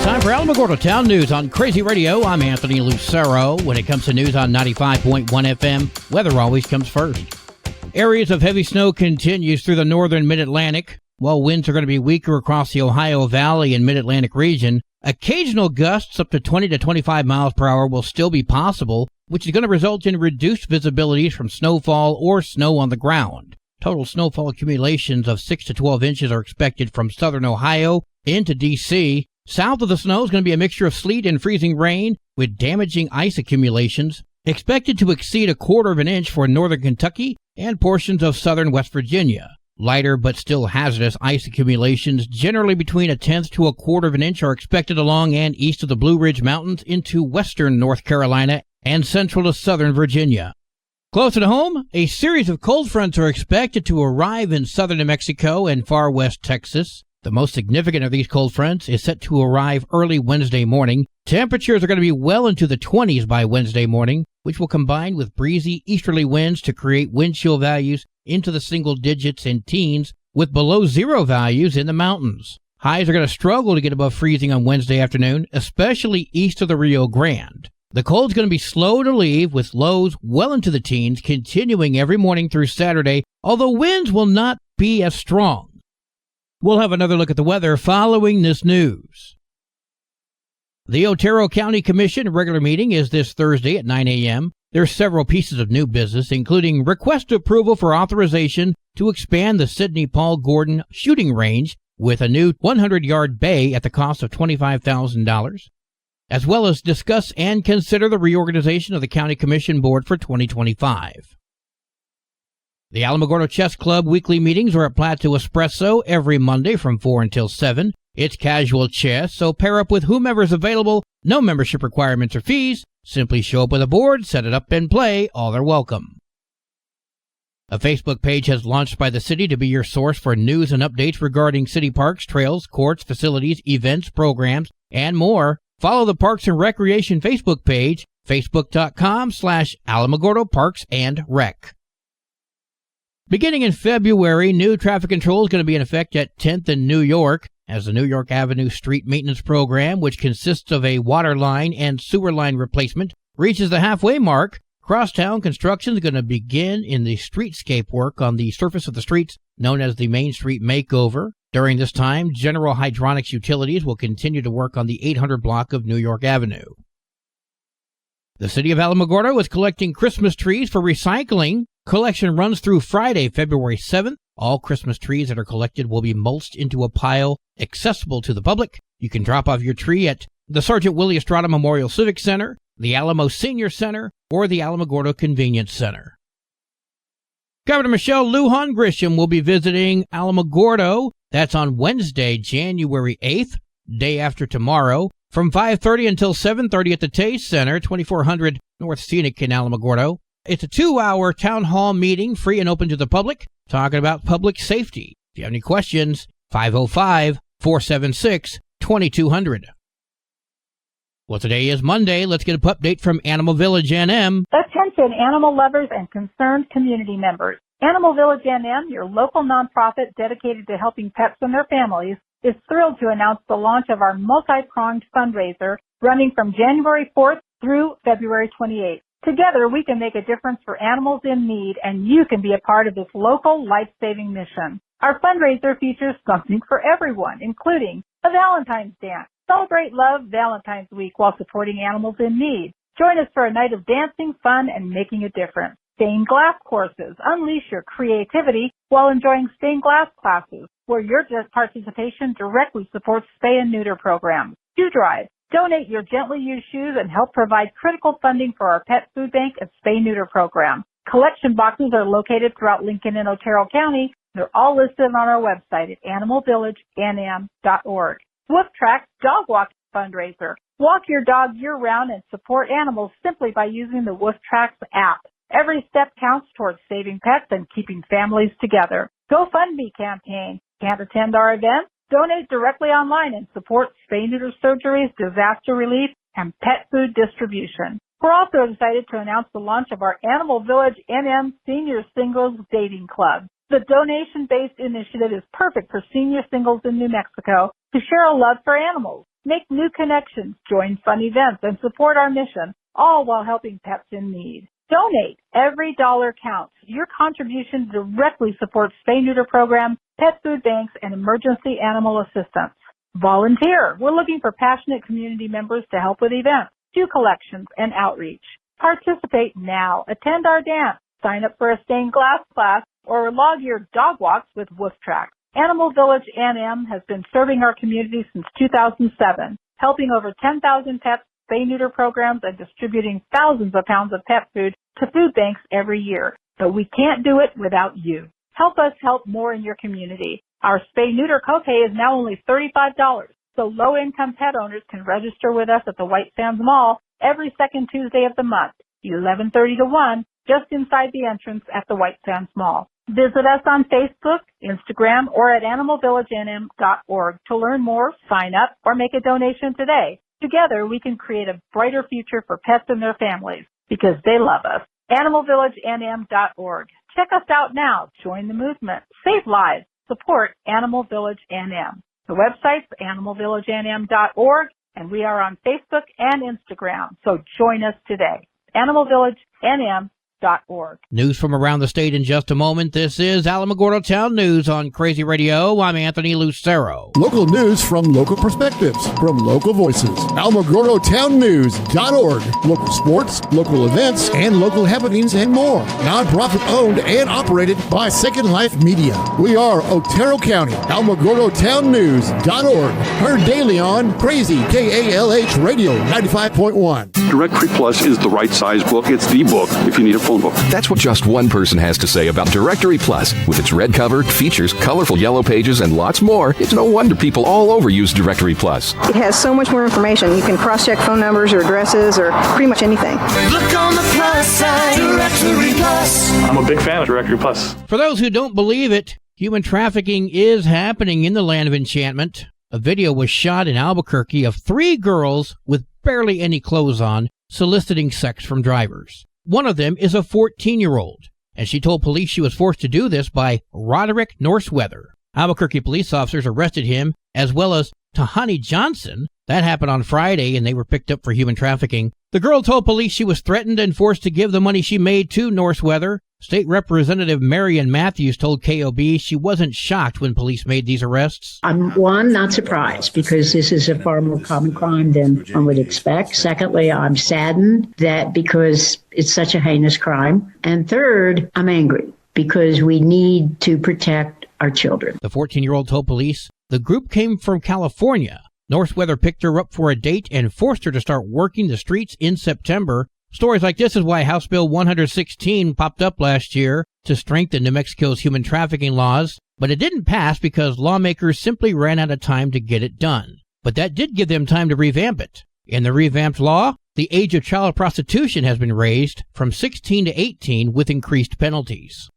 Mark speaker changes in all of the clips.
Speaker 1: Time for Alamogordo Town News on Crazy Radio. I'm Anthony Lucero. When it comes to news on 95.1 FM, weather always comes first. Areas of heavy snow continues through the northern mid-Atlantic. While winds are going to be weaker across the Ohio Valley and mid-Atlantic region, occasional gusts up to 20 to 25 miles per hour will still be possible, which is going to result in reduced visibilities from snowfall or snow on the ground. Total snowfall accumulations of 6 to 12 inches are expected from southern Ohio into D.C. South of the snow is going to be a mixture of sleet and freezing rain with damaging ice accumulations, expected to exceed a quarter of an inch for northern Kentucky and portions of southern West Virginia. Lighter but still hazardous ice accumulations, generally between a tenth to a quarter of an inch, are expected along and east of the Blue Ridge Mountains into western North Carolina and central to southern Virginia. Closer to home, a series of cold fronts are expected to arrive in southern New Mexico and far west Texas. The most significant of these cold fronts is set to arrive early Wednesday morning. Temperatures are going to be well into the 20s by Wednesday morning, which will combine with breezy easterly winds to create wind chill values into the single digits and teens, with below zero values in the mountains. Highs are going to struggle to get above freezing on Wednesday afternoon, especially east of the Rio Grande. The cold's going to be slow to leave, with lows well into the teens continuing every morning through Saturday, although winds will not be as strong. We'll have another look at the weather following this news. The Otero County Commission regular meeting is this Thursday at 9 a.m. There are several pieces of new business, including request approval for authorization to expand the Sidney Paul Gordon shooting range with a new 100-yard bay at the cost of $25,000, as well as discuss and consider the reorganization of the County Commission Board for 2025. The Alamogordo Chess Club weekly meetings are at Plateau Espresso every Monday from 4 until 7. It's casual chess, so pair up with whomever's available. No membership requirements or fees. Simply show up with a board, set it up, and play. All are welcome. A Facebook page has launched by the city to be your source for news and updates regarding city parks, trails, courts, facilities, events, programs, and more. Follow the Parks and Recreation Facebook page, facebook.com/Alamogordo Parks and Rec. Beginning in February, new traffic control is going to be in effect at 10th and New York, as the New York Avenue Street Maintenance Program, which consists of a water line and sewer line replacement, reaches the halfway mark. Crosstown construction is going to begin in the streetscape work on the surface of the streets, known as the Main Street Makeover. During this time, General Hydronics Utilities will continue to work on the 800 block of New York Avenue. The city of Alamogordo is collecting Christmas trees for recycling. Collection runs through Friday, February 7th. All Christmas trees that are collected will be mulched into a pile accessible to the public. You can drop off your tree at the Sergeant Willie Estrada Memorial Civic Center, the Alamo Senior Center, or the Alamogordo Convenience Center. Governor Michelle Lujan Grisham will be visiting Alamogordo. That's on Wednesday, January 8th, day after tomorrow, from 5:30 until 7:30 at the Taste Center, 2400 North Scenic in Alamogordo. It's a 2-hour town hall meeting, free and open to the public, talking about public safety. If you have any questions, 505-476-2200. Well, today is Monday. Let's get an update from Animal Village NM.
Speaker 2: Attention, animal lovers and concerned community members. Animal Village NM, your local nonprofit dedicated to helping pets and their families, is thrilled to announce the launch of our multi-pronged fundraiser running from January 4th through February 28th. Together, we can make a difference for animals in need, and you can be a part of this local life-saving mission. Our fundraiser features something for everyone, including a Valentine's dance. Celebrate Love Valentine's Week while supporting animals in need. Join us for a night of dancing, fun, and making a difference. Stained glass courses. Unleash your creativity while enjoying stained glass classes, where your participation directly supports spay and neuter programs. Shoe drive. Donate your gently used shoes and help provide critical funding for our pet food bank and spay-neuter program. Collection boxes are located throughout Lincoln and Otero County. They're all listed on our website at animalvillagenm.org. Wolf Tracks Dog Walking Fundraiser. Walk your dog year-round and support animals simply by using the Wolf Tracks app. Every step counts towards saving pets and keeping families together. GoFundMe campaign. Can't attend our event? Donate directly online and support spay-neuter surgeries, disaster relief, and pet food distribution. We're also excited to announce the launch of our Animal Village NM Senior Singles Dating Club. The donation-based initiative is perfect for senior singles in New Mexico to share a love for animals. make new connections, join fun events, and support our mission, all while helping pets in need. Donate. Every dollar counts. Your contribution directly supports spay-neuter programs, pet food banks, and emergency animal assistance. Volunteer. We're looking for passionate community members to help with events, do collections, and outreach. Participate now. Attend our dance. Sign up for a stained glass class or log your dog walks with Woof Track. Animal Village NM has been serving our community since 2007, helping over 10,000 pets, spay-neuter programs, and distributing thousands of pounds of pet food to food banks every year. But we can't do it without you. Help us help more in your community. Our spay-neuter copay is now only $35, so low-income pet owners can register with us at the White Sands Mall every second Tuesday of the month, 11:30 to 1, just inside the entrance at the White Sands Mall. Visit us on Facebook, Instagram, or at animalvillagenm.org to learn more, sign up, or make a donation today. Together, we can create a brighter future for pets and their families because they love us. animalvillagenm.org. Check us out now. Join the movement. Save lives. Support Animal Village NM. The website's animalvillagenm.org, and we are on Facebook and Instagram. So join us today. animalvillagenm.org.
Speaker 1: News from around the state in just a moment. This is Alamogordo Town News on Crazy Radio. I'm Anthony Lucero.
Speaker 3: Local news from local perspectives, from local voices. AlamogordoTownNews.org. Local sports, local events, and local happenings and more. Nonprofit owned and operated by Second Life Media. We are Otero County. AlamogordoTownNews.org. Heard daily on Crazy KALH Radio 95.1.
Speaker 4: Directory Plus is the right size book. It's the book if you need a phone book.
Speaker 5: That's what just one person has to say about Directory Plus. With its red cover, features, colorful yellow pages, and lots more, it's no wonder people all over use Directory Plus.
Speaker 6: It has so much more information. You can cross-check phone numbers or addresses or pretty much anything.
Speaker 7: Look on the plus side, Directory Plus.
Speaker 8: I'm a big fan of Directory Plus.
Speaker 1: For those who don't believe it, human trafficking is happening in the land of enchantment. A video was shot in Albuquerque of 3 girls with barely any clothes on soliciting sex from drivers. One of them is a 14-year-old, and she told police she was forced to do this by Roderick Norseweather. Albuquerque police officers arrested him, as well as Tahani Johnson. That happened on Friday, and they were picked up for human trafficking. The girl told police she was threatened and forced to give the money she made to Norseweather. State Representative Marion Matthews told KOB she wasn't shocked when police made these arrests.
Speaker 9: I'm not surprised because this is a far more common crime than one would expect. Secondly, I'm saddened that because it's such a heinous crime. And third, I'm angry because we need to protect our children.
Speaker 1: The 14-year-old told police the group came from California. Norseweather picked her up for a date and forced her to start working the streets in September. Stories like this is why House Bill 116 popped up last year to strengthen New Mexico's human trafficking laws, but it didn't pass because lawmakers simply ran out of time to get it done. But that did give them time to revamp it. In the revamped law, the age of child prostitution has been raised from 16 to 18 with increased penalties.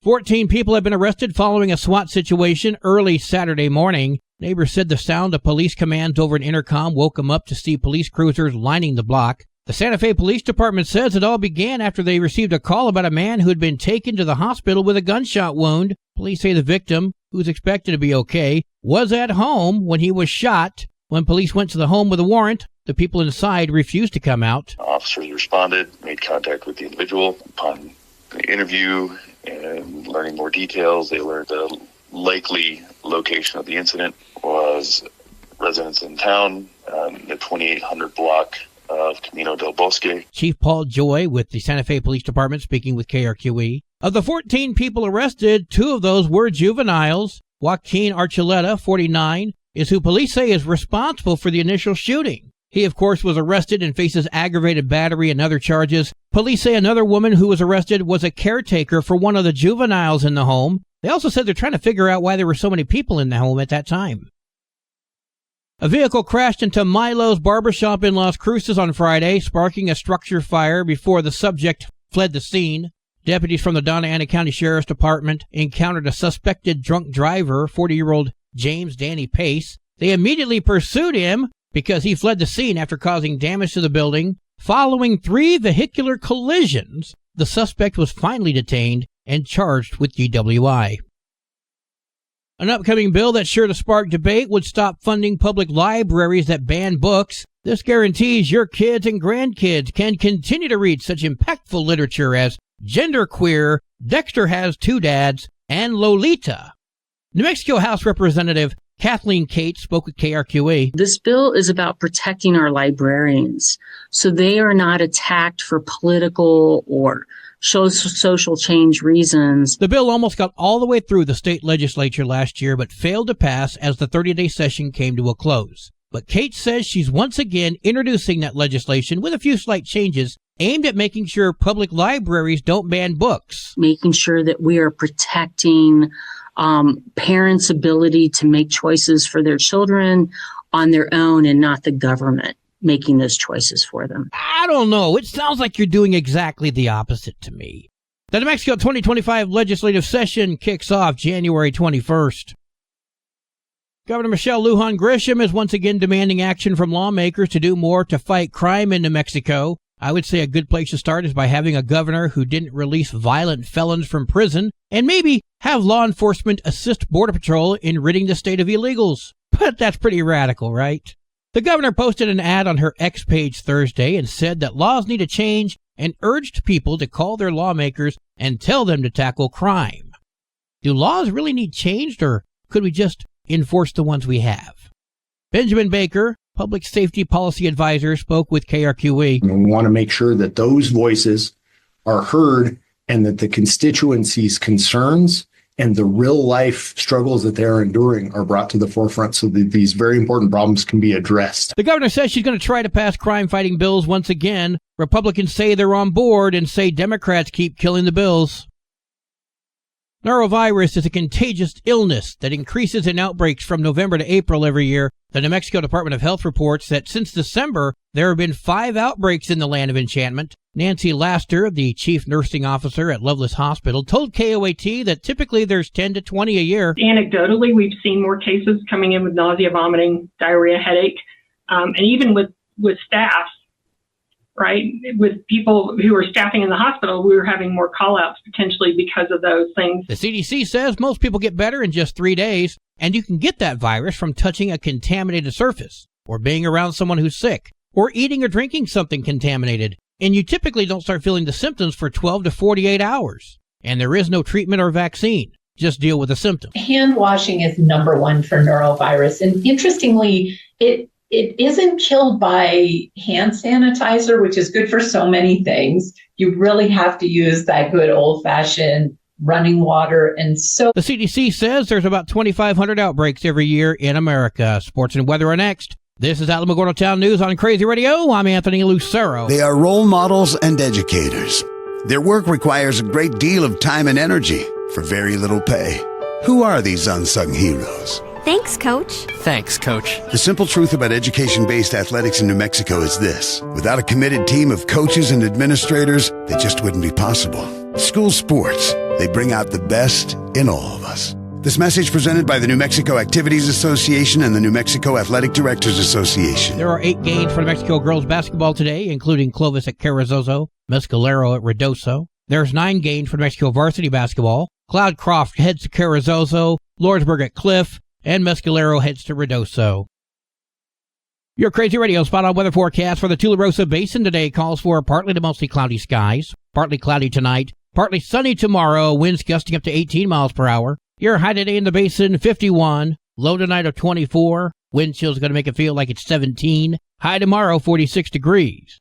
Speaker 1: 14 people have been arrested following a SWAT situation early Saturday morning. Neighbors said the sound of police commands over an intercom woke them up to see police cruisers lining the block. The Santa Fe Police Department says it all began after they received a call about a man who had been taken to the hospital with a gunshot wound. Police say the victim, who's expected to be okay, was at home when he was shot. When police went to the home with a warrant, the people inside refused to come out.
Speaker 10: Officers responded, made contact with the individual. Upon the interview and learning more details, they learned the likely location of the incident was residents in town, the 2800 block of Camino del Bosque.
Speaker 1: Chief Paul Joy with the Santa Fe Police Department speaking with KRQE. Of the 14 people arrested, 2 of those were juveniles. Joaquin Archuleta, 49, is who police say is responsible for the initial shooting. He, of course, was arrested and faces aggravated battery and other charges. Police say another woman who was arrested was a caretaker for one of the juveniles in the home. They also said they're trying to figure out why there were so many people in the home at that time. A vehicle crashed into Milo's barbershop in Las Cruces on Friday, sparking a structure fire before the subject fled the scene. Deputies from the Donna Ana County Sheriff's Department encountered a suspected drunk driver, 40-year-old James Danny Pace. They immediately pursued him because he fled the scene after causing damage to the building. Following 3 vehicular collisions, the suspect was finally detained and charged with DWI. An upcoming bill that's sure to spark debate would stop funding public libraries that ban books. This guarantees your kids and grandkids can continue to read such impactful literature as Genderqueer, Dexter Has Two Dads, and Lolita. New Mexico House Representative Kathleen Cates spoke with KRQE.
Speaker 11: This bill is about protecting our librarians so they are not attacked for political or social change reasons.
Speaker 1: The bill almost got all the way through the state legislature last year, but failed to pass as the 30-day session came to a close. But Kate says she's once again introducing that legislation with a few slight changes aimed at making sure public libraries don't ban books.
Speaker 11: Making sure that we are protecting parents' ability to make choices for their children on their own and not the government making those choices for them.
Speaker 1: I don't know. It sounds like you're doing exactly the opposite to me. The New Mexico 2025 legislative session kicks off January 21st. Governor Michelle Lujan Grisham is once again demanding action from lawmakers to do more to fight crime in New Mexico. I would say a good place to start is by having a governor who didn't release violent felons from prison and maybe have law enforcement assist Border Patrol in ridding the state of illegals. But that's pretty radical, right? The governor posted an ad on her X page Thursday and said that laws need to change and urged people to call their lawmakers and tell them to tackle crime. Do laws really need changed, or could we just enforce the ones we have? Benjamin Baker, Public Safety Policy Advisor, spoke with KRQE.
Speaker 12: We want to make sure that those voices are heard and that the constituency's concerns and the real life struggles that they're enduring are brought to the forefront so that these very important problems can be addressed.
Speaker 1: The governor says she's going to try to pass crime-fighting bills once again. Republicans say they're on board and say Democrats keep killing the bills. Norovirus is a contagious illness that increases in outbreaks from November to April every year. The New Mexico Department of Health reports that since December, there have been 5 outbreaks in the land of enchantment. Nancy Laster, the chief nursing officer at Loveless Hospital, told KOAT that typically there's 10 to 20 a year.
Speaker 13: Anecdotally, we've seen more cases coming in with nausea, vomiting, diarrhea, headache, and even with staff. Right? With people who are staffing in the hospital, we were having more call-outs potentially because of those things.
Speaker 1: The CDC says most people get better in just 3 days, and you can get that virus from touching a contaminated surface, or being around someone who's sick, or eating or drinking something contaminated. And you typically don't start feeling the symptoms for 12 to 48 hours. And there is no treatment or vaccine. Just deal with the symptoms.
Speaker 14: Hand washing is number one for norovirus. And interestingly, it isn't killed by hand sanitizer, which is good for so many things. You really have to use that good old-fashioned running water and soap.
Speaker 1: The CDC says there's about 2,500 outbreaks every year in America. Sports and weather are next. This is Alamogordo Town News on Crazy Radio. I'm Anthony Lucero.
Speaker 15: They are role models and educators. Their work requires a great deal of time and energy for very little pay. Who are these unsung heroes?
Speaker 16: Thanks, Coach.
Speaker 17: Thanks, Coach.
Speaker 15: The simple truth about education-based athletics in New Mexico is this. Without a committed team of coaches and administrators, they just wouldn't be possible. School sports, they bring out the best in all of us. This message presented by the New Mexico Activities Association and the New Mexico Athletic Directors Association.
Speaker 1: There are 8 games for New Mexico girls basketball today, including Clovis at Carrizozo, Mescalero at Ruidoso. There's 9 games for New Mexico varsity basketball. Cloudcroft heads to Carrizozo, Lordsburg at Cliff, and Mescalero heads to Ruidoso. Your Crazy Radio spot-on weather forecast for the Tularosa Basin today calls for partly to mostly cloudy skies, partly cloudy tonight, partly sunny tomorrow, winds gusting up to 18 miles per hour. Your high today in the basin, 51, low tonight of 24, wind chill's going to make it feel like it's 17, high tomorrow, 46 degrees.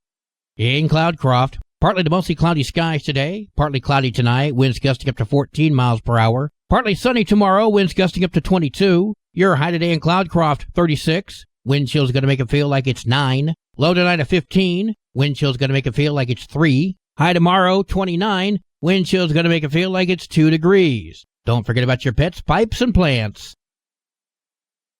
Speaker 1: In Cloudcroft, partly to mostly cloudy skies today, partly cloudy tonight, winds gusting up to 14 miles per hour. Partly sunny tomorrow, winds gusting up to 22. Your high today in Cloudcroft, 36. Wind chill's going to make it feel like it's 9. Low tonight of 15. Wind chill's going to make it feel like it's 3. High tomorrow, 29. Wind chill's going to make it feel like it's 2 degrees. Don't forget about your pets, pipes, and plants.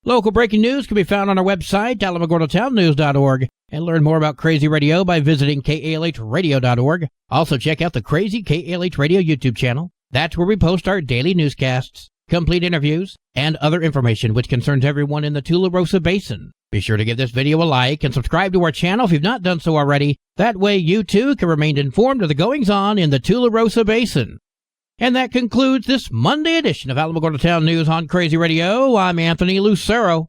Speaker 1: Local breaking news can be found on our website, alamogordotownnews.org, and learn more about Crazy Radio by visiting kalhradio.org. Also check out the Crazy KALH Radio YouTube channel. That's where we post our daily newscasts, complete interviews, and other information which concerns everyone in the Tularosa Basin. Be sure to give this video a like and subscribe to our channel if you've not done so already. That way you too can remain informed of the goings-on in the Tularosa Basin. And that concludes this Monday edition of Alamogordo Town News on Crazy Radio. I'm Anthony Lucero.